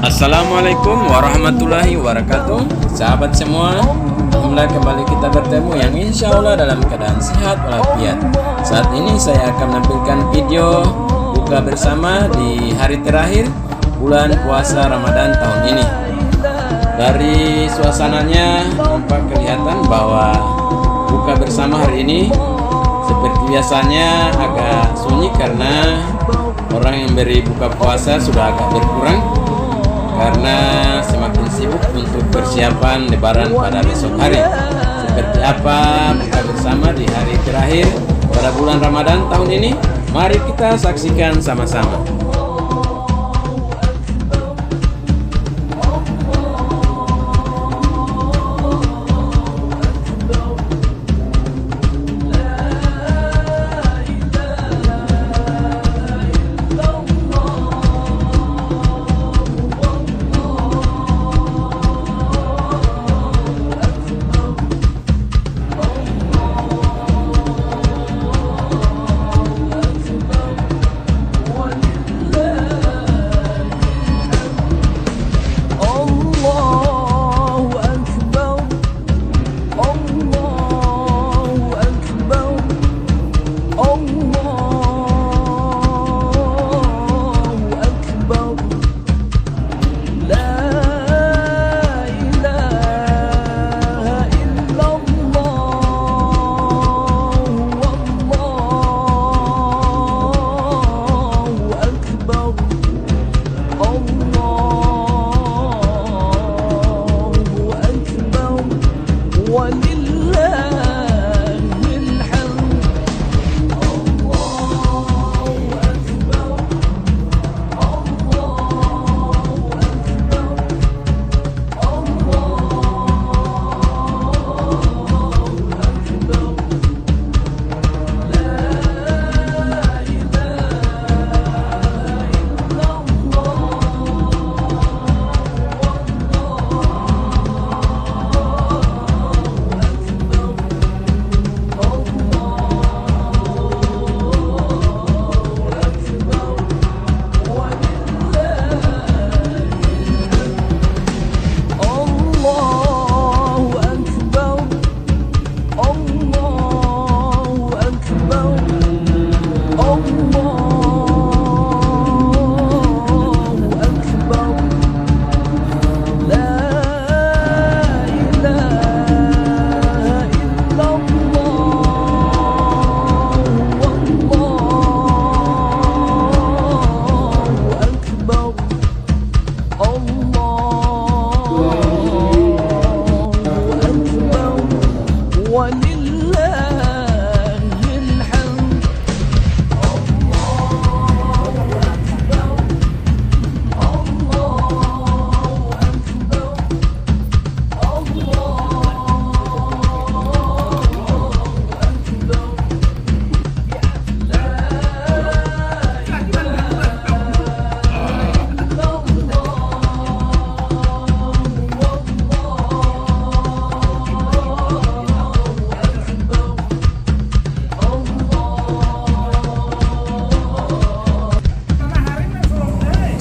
Assalamualaikum warahmatullahi wabarakatuh. Sahabat semua, alhamdulillah kembali kita bertemu yang insya Allah dalam keadaan sehat walafiat. Saat ini saya akan menampilkan video buka bersama di hari terakhir bulan puasa Ramadan tahun ini. Dari suasananya nampak kelihatan bahwa buka bersama hari ini seperti biasanya agak sunyi karena orang yang beri buka puasa sudah agak berkurang karena semakin sibuk untuk persiapan lebaran pada besok hari. Seperti apa buka bersama di hari terakhir pada bulan Ramadan tahun ini? Mari kita saksikan sama-sama.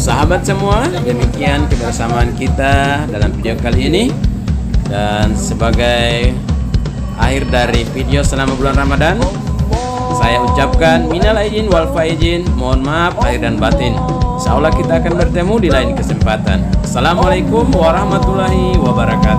Sahabat semua, demikian kebersamaan kita dalam video kali ini. Dan sebagai akhir dari video selama bulan Ramadan, saya ucapkan minal aidin wal faizin, mohon maaf lahir dan batin. Insya Allah kita akan bertemu di lain kesempatan. Assalamualaikum warahmatullahi wabarakatuh.